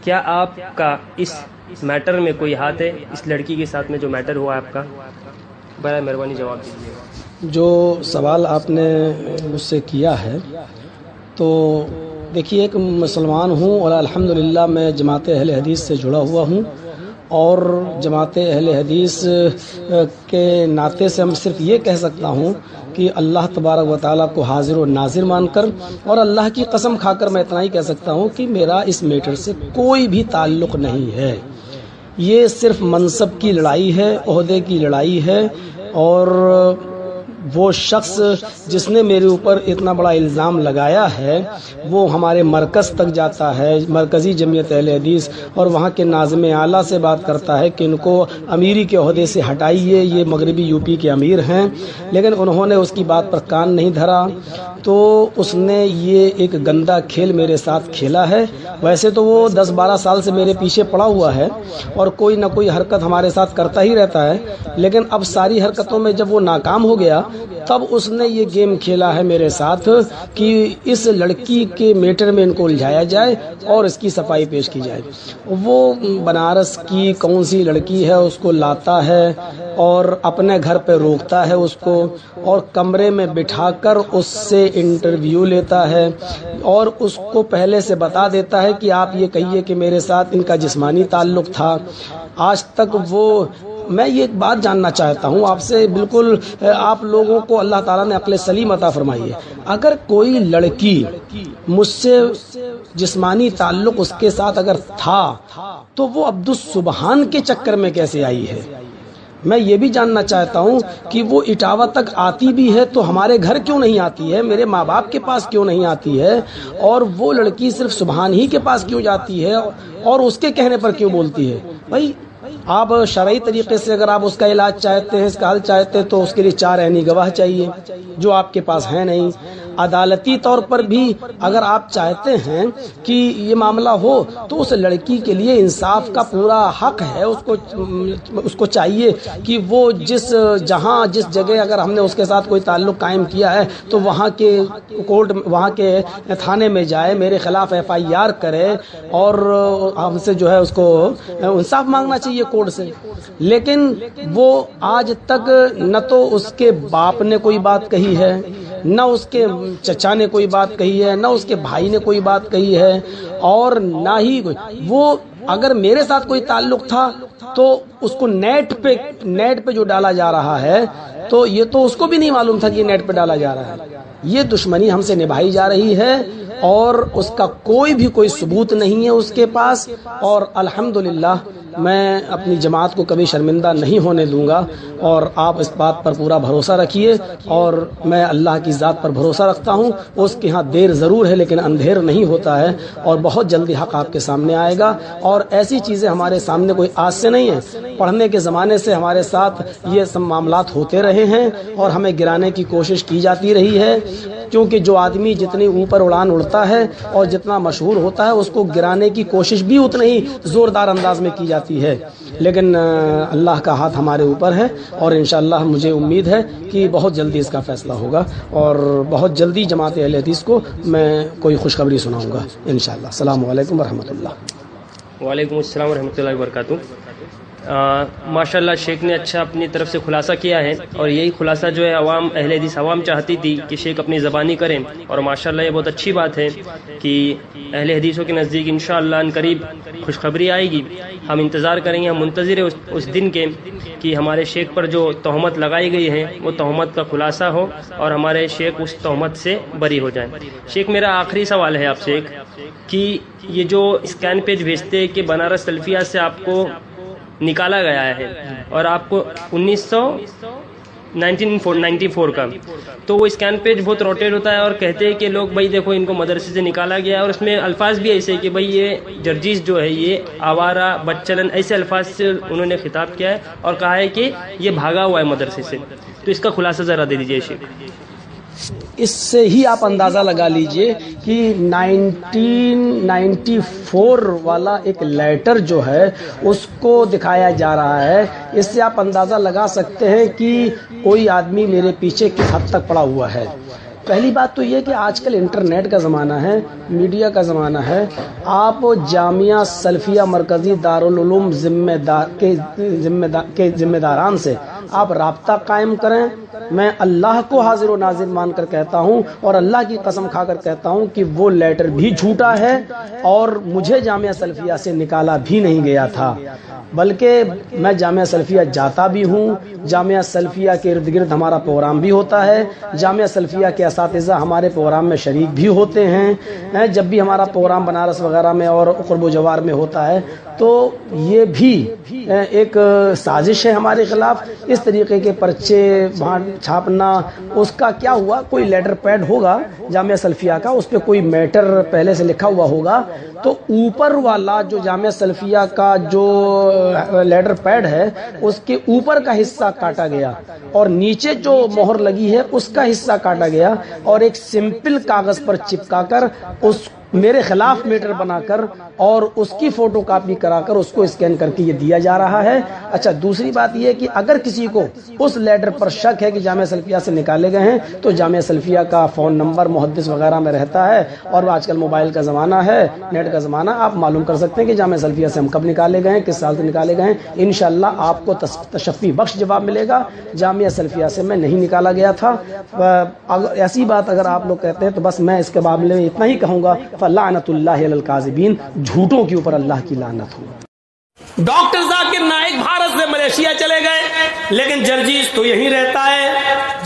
کیا آپ کا اس میٹر میں کوئی ہاتھ ہے، اس لڑکی کے ساتھ میں جو میٹر ہوا آپ کا؟ برائے مہربانی جواب دیجیے گا۔ جو سوال آپ نے مجھ سے کیا ہے، تو دیکھیے ایک مسلمان ہوں اور الحمدللہ میں جماعت اہل حدیث سے جڑا ہوا ہوں، اور جماعت اہل حدیث کے ناطے سے ہم صرف یہ کہہ سکتا ہوں کہ اللہ تبارک و تعالیٰ کو حاضر و ناظر مان کر اور اللہ کی قسم کھا کر میں اتنا ہی کہہ سکتا ہوں کہ میرا اس میٹر سے کوئی بھی تعلق نہیں ہے۔ یہ صرف منصب کی لڑائی ہے، عہدے کی لڑائی ہے، اور وہ شخص جس نے میرے اوپر اتنا بڑا الزام لگایا ہے وہ ہمارے مرکز تک جاتا ہے، مرکزی جمعیت اہل حدیث، اور وہاں کے ناظم اعلیٰ سے بات کرتا ہے کہ ان کو امیری کے عہدے سے ہٹائیے، یہ مغربی یو پی کے امیر ہیں، لیکن انہوں نے اس کی بات پر کان نہیں دھرا، تو اس نے یہ ایک گندا کھیل میرے ساتھ کھیلا ہے۔ ویسے تو وہ 10-12 سال سے میرے پیچھے پڑا ہوا ہے اور کوئی نہ کوئی حرکت ہمارے ساتھ کرتا ہی رہتا ہے، لیکن اب ساری حرکتوں میں جب وہ ناکام ہو گیا تب اس نے یہ گیم کھیلا ہے میرے ساتھ کہ اس لڑکی کے میٹر میں ان کو الجھایا جائے اور اس کی صفائی پیش کی جائے۔ وہ بنارس کی کون سی لڑکی ہے اس کو لاتا ہے اور اپنے گھر پہ روکتا ہے اس کو، اور کمرے میں بٹھا کر اس سے انٹرویو لیتا ہے اور اس کو پہلے سے بتا دیتا ہے کہ آپ یہ کہیے کہ میرے ساتھ ان کا جسمانی تعلق تھا۔ آج تک میں یہ ایک بات جاننا چاہتا ہوں آپ سے، بالکل آپ لوگوں کو اللہ تعالیٰ نے عقل سلیم عطا فرمائی ہے، اگر کوئی لڑکی مجھ سے جسمانی تعلق اس کے ساتھ اگر تھا تو وہ عبدالسبحان کے چکر میں کیسے آئی ہے؟ میں یہ بھی جاننا چاہتا ہوں کہ وہ اٹاوہ تک آتی بھی ہے تو ہمارے گھر کیوں نہیں آتی ہے، میرے ماں باپ کے پاس کیوں نہیں آتی ہے، اور وہ لڑکی صرف سبحان ہی کے پاس کیوں جاتی ہے اور اس کے کہنے پر کیوں بولتی ہے؟ بھائی آپ شرعی طریقے سے اگر آپ اس کا علاج چاہتے ہیں، اس کا حل چاہتے ہیں، تو اس کے لیے 4 عینی گواہ چاہیے جو آپ کے پاس ہیں نہیں۔ عدالتی طور پر بھی اگر آپ چاہتے ہیں کہ یہ معاملہ ہو تو اس لڑکی کے لیے انصاف کا پورا حق ہے، اس کو چاہیے کہ وہ جس جگہ اگر ہم نے اس کے ساتھ کوئی تعلق قائم کیا ہے تو وہاں کے کورٹ، وہاں کے تھانے میں جائے، میرے خلاف FIR کرے اور ہم سے جو ہے اس کو انصاف مانگنا چاہیے کورٹ سے۔ لیکن وہ آج تک نہ تو اس کے باپ نے کوئی بات کہی ہے، نہ اس کے چچا نے کوئی بات کہی ہے، نہ اس کے بھائی نے کوئی بات کہی ہے، اور نہ ہی وہ اگر میرے ساتھ کوئی تعلق تھا تو اس کو نیٹ پہ جو ڈالا جا رہا ہے تو یہ تو اس کو بھی نہیں معلوم تھا کہ یہ نیٹ پہ ڈالا جا رہا ہے۔ یہ دشمنی ہم سے نبھائی جا رہی ہے اور اس کا کوئی ثبوت نہیں ہے اس کے پاس، اور الحمدللہ میں اپنی جماعت کو کبھی شرمندہ نہیں ہونے دوں گا، اور آپ اس بات پر پورا بھروسہ رکھیے، اور میں اللہ کی ذات پر بھروسہ رکھتا ہوں، اس کے ہاں دیر ضرور ہے لیکن اندھیر نہیں ہوتا ہے، اور بہت جلدی حق آپ کے سامنے آئے گا۔ اور ایسی چیزیں ہمارے سامنے کوئی آج سے نہیں ہیں، پڑھنے کے زمانے سے ہمارے ساتھ یہ سب معاملات ہوتے رہے ہیں اور ہمیں گرانے کی کوشش کی جاتی رہی ہے، کیونکہ جو آدمی جتنی اوپر اڑان اڑتا ہے اور جتنا مشہور ہوتا ہے اس کو گرانے کی کوشش بھی اتنی ہی زوردار انداز میں کی جاتی ہے، لیکن اللہ کا ہاتھ ہمارے اوپر ہے، اور انشاءاللہ مجھے امید ہے کہ بہت جلدی اس کا فیصلہ ہوگا، اور بہت جلدی جماعت اہل حدیث کو میں کوئی خوشخبری سناؤں گا انشاءاللہ۔ السلام علیکم ورحمۃ اللہ۔ وعلیکم السلام ورحمۃ اللہ وبرکاتہ۔ ماشاءاللہ شیخ نے اچھا اپنی طرف سے خلاصہ کیا ہے، اور یہی خلاصہ جو ہے عوام اہل حدیث عوام چاہتی تھی کہ شیخ اپنی زبانی کریں، اور ماشاءاللہ یہ بہت اچھی بات ہے کہ اہل حدیثوں کے نزدیک انشاءاللہ ان قریب خوشخبری آئے گی۔ ہم انتظار کریں گے، ہم منتظر ہیں اس دن کے کہ ہمارے شیخ پر جو تہمت لگائی گئی ہے وہ تہمت کا خلاصہ ہو اور ہمارے شیخ اس تہمت سے بری ہو جائیں۔ شیخ میرا آخری سوال ہے آپ سے کہ یہ جو اسکین پیج بھیجتے ہیں کہ بنارس سلفیہ سے آپ کو نکالا گیا ہے اور آپ کو 1994 کا، تو وہ اسکین پیج بہت روٹیٹ ہوتا ہے اور کہتے ہیں کہ لوگ بھائی دیکھو ان کو مدرسے سے نکالا گیا ہے، اور اس میں الفاظ بھی ایسے کہ بھائی یہ جرجیز جو ہے یہ آوارہ بدچلن ایسے الفاظ سے انہوں نے خطاب کیا ہے اور کہا ہے کہ یہ بھاگا ہوا ہے مدرسے سے، تو اس کا خلاصہ ذرا دے دیجیے شیخ۔ اس سے ہی آپ اندازہ لگا لیجئے کہ 1994 والا ایک لیٹر جو ہے اس کو دکھایا جا رہا ہے، اس سے آپ اندازہ لگا سکتے ہیں کہ کوئی آدمی میرے پیچھے کس حد تک پڑا ہوا ہے۔ پہلی بات تو یہ کہ آج کل انٹرنیٹ کا زمانہ ہے، میڈیا کا زمانہ ہے. آپ جامعہ سلفیہ مرکزی دارالعلوم کے ذمہ داران سے آپ رابطہ قائم کریں. میں اللہ کو حاضر و ناظر مان کر کہتا ہوں اور اللہ کی قسم کھا کر کہتا ہوں کہ وہ لیٹر بھی جھوٹا ہے اور مجھے جامعہ سلفیہ سے نکالا بھی نہیں گیا تھا، بلکہ میں جامعہ سلفیہ جاتا بھی ہوں. جامعہ سلفیہ کے ارد گرد ہمارا پروگرام بھی ہوتا ہے، جامعہ سلفیہ کے اساتذہ ہمارے پروگرام میں شریک بھی ہوتے ہیں. جب بھی ہمارا پروگرام بنارس وغیرہ میں اور قرب و جوار میں ہوتا ہے تو یہ بھی ایک سازش ہے ہمارے خلاف. اس طریقے کے پرچے چھاپنا، اس کا کیا ہوا، کوئی لیٹر پیڈ ہوگا جامعہ سلفیہ کا، اس پہ کوئی میٹر پہلے سے لکھا ہوا ہوگا، تو اوپر والا جو جامعہ سلفیہ کا جو لیٹر پیڈ ہے اس کے اوپر کا حصہ کاٹا گیا اور نیچے جو مہر لگی ہے اس کا حصہ کاٹا گیا اور ایک سمپل کاغذ پر چپکا کر اس میرے خلاف میٹر بنا کر اور اس کی فوٹو کاپی کرا کر اس کو اسکین کر کے یہ دیا جا رہا ہے. اچھا، دوسری بات یہ کہ اگر کسی کو اس لیٹر پر شک ہے کہ جامعہ سلفیہ سے نکالے گئے ہیں تو جامعہ سلفیہ کا فون نمبر محدث وغیرہ میں رہتا ہے اور آج کل موبائل کا زمانہ ہے، نیٹ کا زمانہ، آپ معلوم کر سکتے ہیں کہ جامعہ سلفیہ سے ہم کب نکالے گئے ہیں، کس سال سے نکالے گئے ہیں. انشاءاللہ آپ کو تشفی بخش جواب ملے گا. جامعہ سلفیہ سے میں نہیں نکالا گیا تھا. ایسی بات اگر آپ لوگ کہتے ہیں تو بس میں اس کے معاملے میں اتنا ہی کہوں گا، فلعنت اللہ علی الکاذبین، جھوٹوں کے اوپر اللہ کی لعنت ہو. ڈاکٹر ذاکر نائک بھارت سے ملیشیا چلے گئے، لیکن جرجیز تو یہیں رہتا ہے،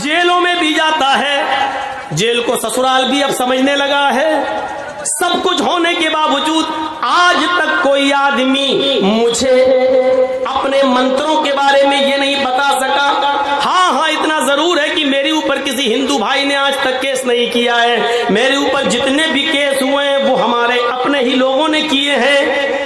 جیلوں میں بھی جاتا ہے، جیل کو سسرال بھی اب سمجھنے لگا ہے. سب کچھ ہونے کے باوجود آج تک کوئی آدمی مجھے اپنے منتروں کے بارے میں یہ نہیں بتا سکا. ہاں اتنا ضرور ہے کہ میرے اوپر کسی ہندو بھائی نے آج تک کیس نہیں کیا ہے. میرے اوپر جتنے بھی کیس ہوئے ہیں وہ ہمارے اپنے ہی لوگوں نے کیے ہیں.